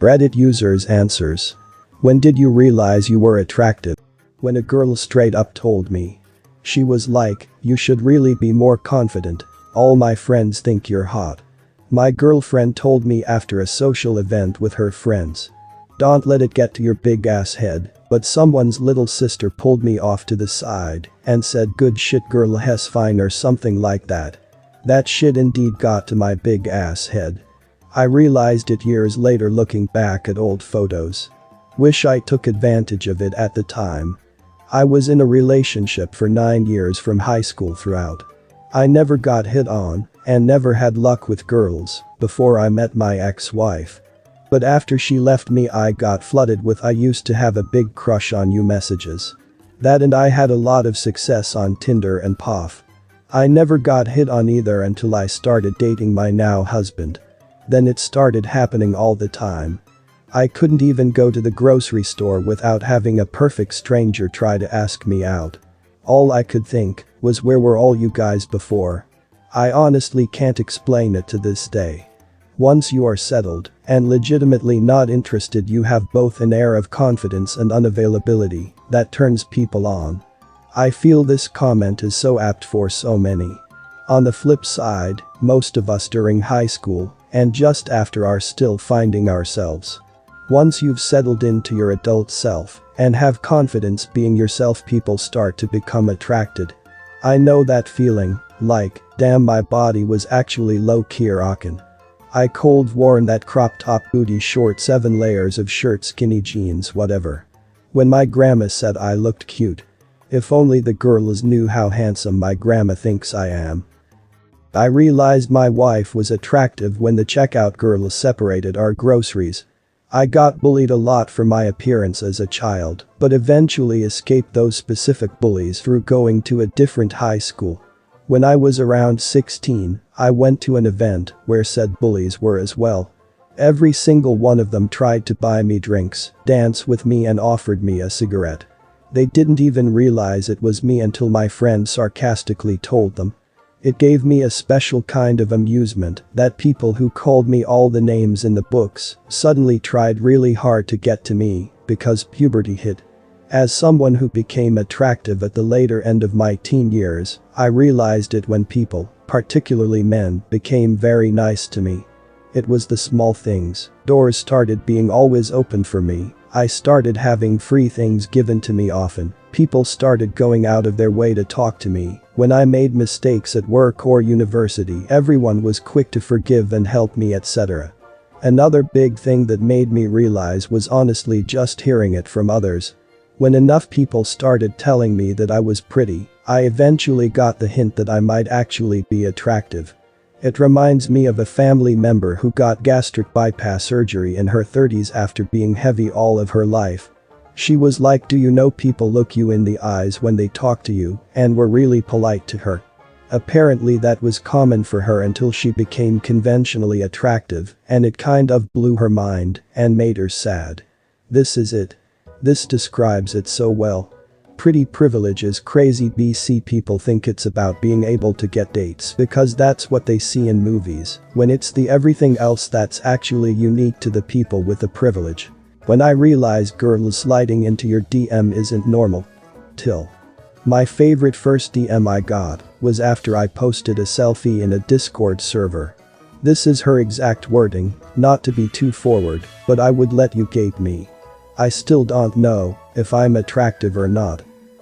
Reddit users answers. When did you realize you were attractive? When a girl straight up told me. She was like, you should really be more confident. All my friends think you're hot. My girlfriend told me after a social event with her friends. Don't let it get to your big ass head, but someone's little sister pulled me off to the side and said good shit girl has fine or something like that. That shit indeed got to my big ass head. I realized it years later looking back at old photos. Wish I took advantage of it at the time. I was in a relationship for 9 years from high school throughout. I never got hit on and never had luck with girls before I met my ex-wife. But after she left me I got flooded with I used to have a big crush on you messages. That and I had a lot of success on Tinder and POF. I never got hit on either until I started dating my now husband. Then it started happening all the time. I couldn't even go to the grocery store without having a perfect stranger try to ask me out. All I could think was where were all you guys before? I honestly can't explain it to this day. Once you are settled and legitimately not interested you have both an air of confidence and unavailability that turns people on. I feel this comment is so apt for so many. On the flip side, most of us during high school and just after are still finding ourselves. Once you've settled into your adult self and have confidence being yourself people start to become attracted. I know that feeling, like, damn my body was actually low-key rockin'. I cold worn that crop top booty short 7 layers of shirt skinny jeans whatever. When my grandma said I looked cute. If only the girls knew how handsome my grandma thinks I am. I realized my wife was attractive when the checkout girl separated our groceries. I got bullied a lot for my appearance as a child, but eventually escaped those specific bullies through going to a different high school. When I was around 16, I went to an event where said bullies were as well. Every single one of them tried to buy me drinks, dance with me and offered me a cigarette. They didn't even realize it was me until my friend sarcastically told them. It gave me a special kind of amusement that people who called me all the names in the books suddenly tried really hard to get to me because puberty hit. As someone who became attractive at the later end of my teen years, I realized it when people, particularly men, became very nice to me. It was the small things. Doors started being always open for me. I started having free things given to me often. People started going out of their way to talk to me. When I made mistakes at work or university, everyone was quick to forgive and help me, etc. Another big thing that made me realize was honestly just hearing it from others. When enough people started telling me that I was pretty, I eventually got the hint that I might actually be attractive. It reminds me of a family member who got gastric bypass surgery in her 30s after being heavy all of her life. She was like, do you know people look you in the eyes when they talk to you, and were really polite to her. Apparently that was common for her until she became conventionally attractive, and it kind of blew her mind and made her sad. This is it. This describes it so well. Pretty privilege is crazy. BC people think it's about being able to get dates because that's what they see in movies, when it's the everything else that's actually unique to the people with the privilege. When I realized girls sliding into your DM isn't normal. Till. My favorite first DM I got was after I posted a selfie in a Discord server. This is her exact wording, not to be too forward, but I would let you gape me. I still don't know if I'm attractive or not.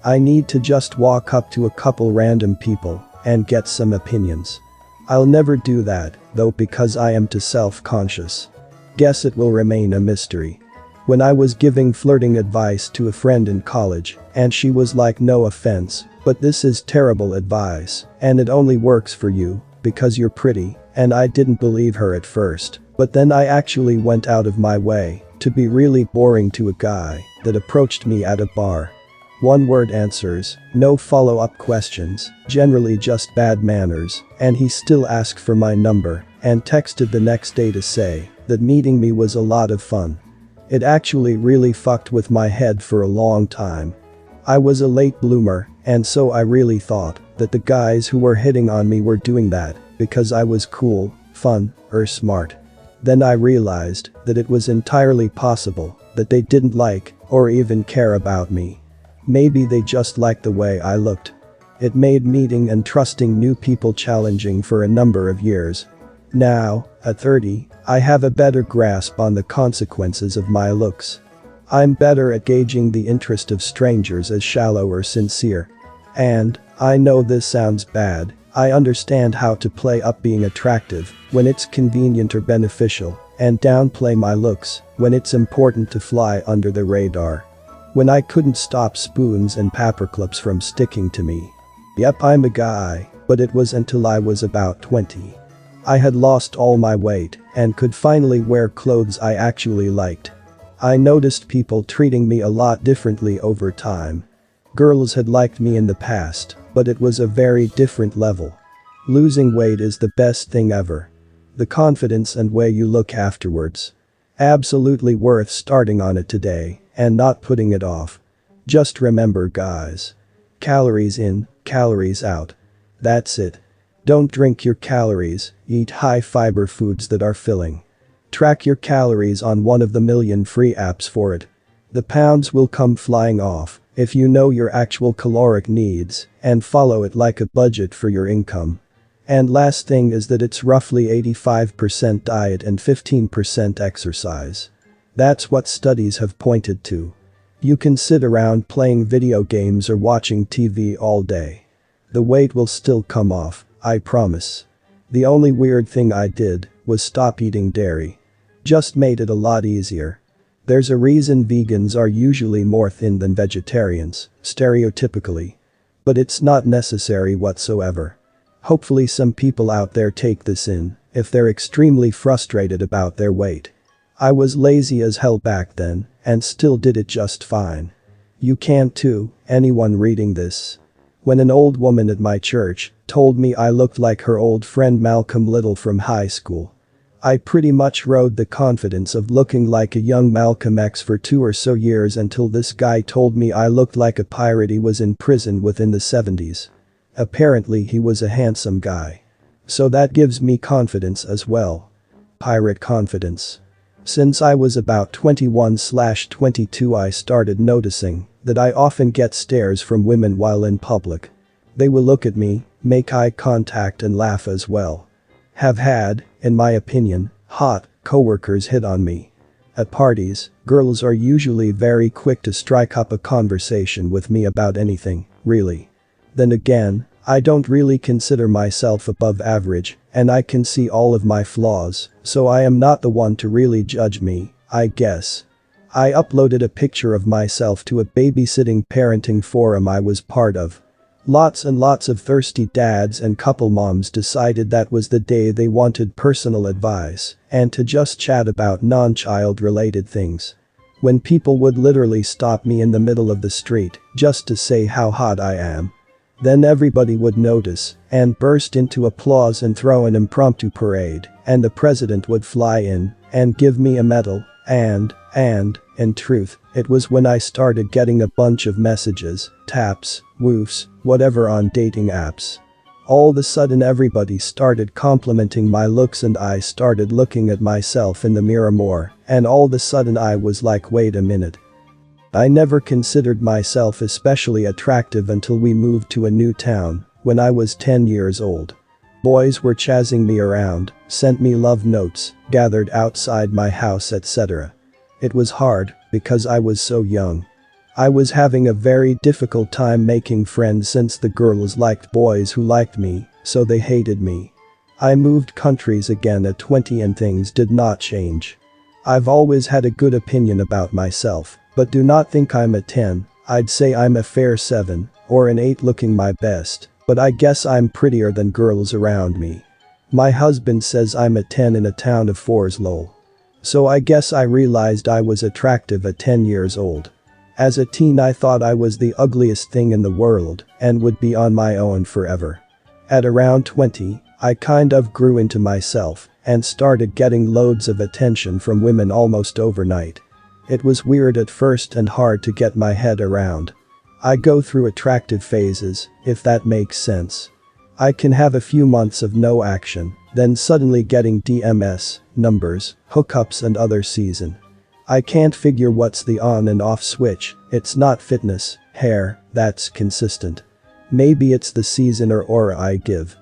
I need to just walk up to a couple random people and get some opinions. I'll never do that, though, because I am too self-conscious. Guess it will remain a mystery. When I was giving flirting advice to a friend in college, and she was like, no offense, but this is terrible advice, and it only works for you because you're pretty, and I didn't believe her at first, but then I actually went out of my way to be really boring to a guy that approached me at a bar. One-word answers, no follow-up questions, generally just bad manners, and he still asked for my number and texted the next day to say that meeting me was a lot of fun. It actually really fucked with my head for a long time. I was a late bloomer, and so I really thought that the guys who were hitting on me were doing that because I was cool, fun, or smart. Then I realized that it was entirely possible that they didn't like or even care about me. Maybe they just liked the way I looked. It made meeting and trusting new people challenging for a number of years. Now, at 30, I have a better grasp on the consequences of my looks. I'm better at gauging the interest of strangers as shallow or sincere. And, I know this sounds bad, I understand how to play up being attractive when it's convenient or beneficial, and downplay my looks when it's important to fly under the radar. When I couldn't stop spoons and paperclips from sticking to me. Yep, I'm a guy, but it was until I was about 20. I had lost all my weight and could finally wear clothes I actually liked. I noticed people treating me a lot differently over time. Girls had liked me in the past, but it was a very different level. Losing weight is the best thing ever. The confidence and way you look afterwards. Absolutely worth starting on it today and not putting it off. Just remember, guys. Calories in, calories out. That's it. Don't drink your calories, eat high-fiber foods that are filling. Track your calories on one of the million free apps for it. The pounds will come flying off if you know your actual caloric needs and follow it like a budget for your income. And last thing is that it's roughly 85% diet and 15% exercise. That's what studies have pointed to. You can sit around playing video games or watching TV all day. The weight will still come off, I promise. The only weird thing I did was stop eating dairy. Just made it a lot easier. There's a reason vegans are usually more thin than vegetarians, stereotypically. But it's not necessary whatsoever. Hopefully some people out there take this in if they're extremely frustrated about their weight. I was lazy as hell back then and still did it just fine. You can too, anyone reading this. When an old woman at my church told me I looked like her old friend Malcolm Little from high school. I pretty much rode the confidence of looking like a young Malcolm X for 2 or so years until this guy told me I looked like a pirate he was in prison within the 70s. Apparently he was a handsome guy. So that gives me confidence as well. Pirate confidence. Since I was about 21/22 I started noticing that I often get stares from women while in public. They will look at me, make eye contact and laugh as well. Have had, in my opinion, hot coworkers hit on me. At parties, girls are usually very quick to strike up a conversation with me about anything, really. Then again, I don't really consider myself above average, and I can see all of my flaws, so I am not the one to really judge me, I guess. I uploaded a picture of myself to a babysitting parenting forum I was part of. Lots and lots of thirsty dads and couple moms decided that was the day they wanted personal advice and to just chat about non-child related things. When people would literally stop me in the middle of the street just to say how hot I am. Then everybody would notice and burst into applause and throw an impromptu parade, and the president would fly in and give me a medal, and, in truth, it was when I started getting a bunch of messages, taps, woofs, whatever on dating apps. All of a sudden everybody started complimenting my looks and I started looking at myself in the mirror more, and all of a sudden I was like, wait a minute. I never considered myself especially attractive until we moved to a new town when I was 10 years old. Boys were chasing me around, sent me love notes, gathered outside my house, etc. It was hard because I was so young. I was having a very difficult time making friends since the girls liked boys who liked me, so they hated me. I moved countries again at 20 and things did not change. I've always had a good opinion about myself, but do not think I'm a 10, I'd say I'm a fair 7, or an 8 looking my best, but I guess I'm prettier than girls around me. My husband says I'm a 10 in a town of 4s lol. So I guess I realized I was attractive at 10 years old. As a teen I thought I was the ugliest thing in the world and would be on my own forever. At around 20, I kind of grew into myself and started getting loads of attention from women almost overnight. It was weird at first and hard to get my head around. I go through attractive phases, if that makes sense. I can have a few months of no action, then suddenly getting DMS, numbers, hookups and other season. I can't figure what's the on and off switch, it's not fitness, hair, that's consistent. Maybe it's the season or aura I give.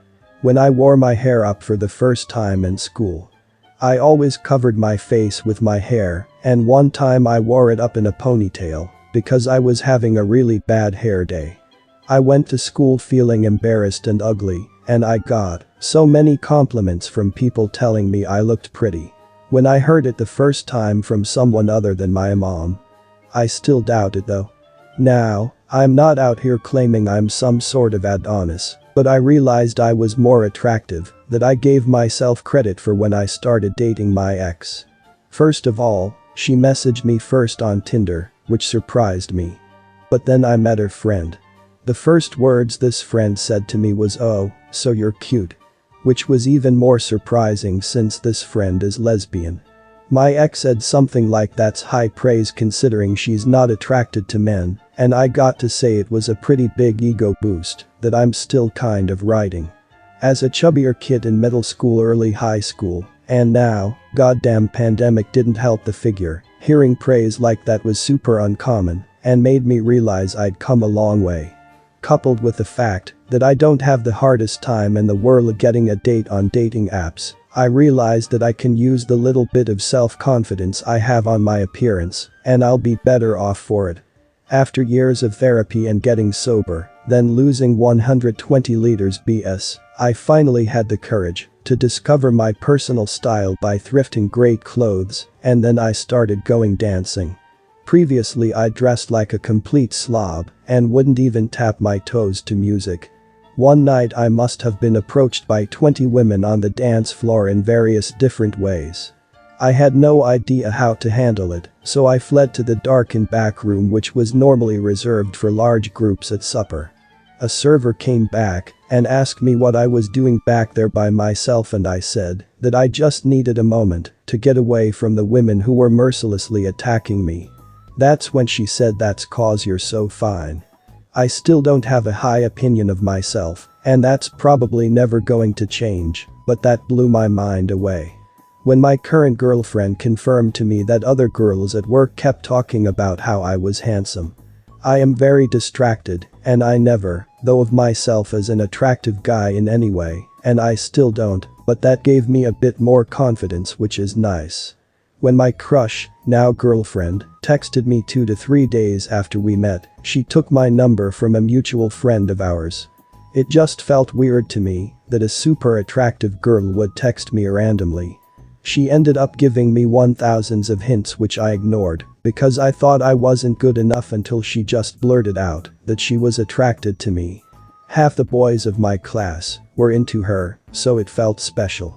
When I wore my hair up for the first time in school, I always covered my face with my hair, and one time I wore it up in a ponytail because I was having a really bad hair day. I went to school feeling embarrassed and ugly, and I got so many compliments from people telling me I looked pretty. When I heard it the first time from someone other than my mom, I still doubt it though. Now, I'm not out here claiming I'm some sort of Adonis, but I realized I was more attractive than I gave myself credit for when I started dating my ex. First of all, she messaged me first on Tinder, which surprised me. But then I met her friend. The first words this friend said to me was, "Oh, so you're cute." Which was even more surprising since this friend is lesbian. My ex said something like that's high praise considering she's not attracted to men, and I got to say it was a pretty big ego boost that I'm still kind of riding. As a chubbier kid in middle school, early high school, and now, goddamn pandemic didn't help the figure, hearing praise like that was super uncommon and made me realize I'd come a long way. Coupled with the fact that I don't have the hardest time in the world getting a date on dating apps, I realized that I can use the little bit of self-confidence I have on my appearance, and I'll be better off for it. After years of therapy and getting sober, then losing 120 liters BS, I finally had the courage to discover my personal style by thrifting great clothes, and then I started going dancing. Previously I dressed like a complete slob and wouldn't even tap my toes to music. One night I must have been approached by 20 women on the dance floor in various different ways. I had no idea how to handle it, so I fled to the darkened back room which was normally reserved for large groups at supper. A server came back and asked me what I was doing back there by myself, and I said that I just needed a moment to get away from the women who were mercilessly attacking me. That's when she said, "That's 'cause you're so fine." I still don't have a high opinion of myself, and that's probably never going to change, but that blew my mind away. When my current girlfriend confirmed to me that other girls at work kept talking about how I was handsome. I am very distracted, and I never thought of myself as an attractive guy in any way, and I still don't, but that gave me a bit more confidence, which is nice. When my crush, now girlfriend, texted me 2 to 3 days after we met, she took my number from a mutual friend of ours. It just felt weird to me that a super attractive girl would text me randomly. She ended up giving me 1000s of hints which I ignored because I thought I wasn't good enough until she just blurted out that she was attracted to me. Half the boys of my class were into her, so it felt special.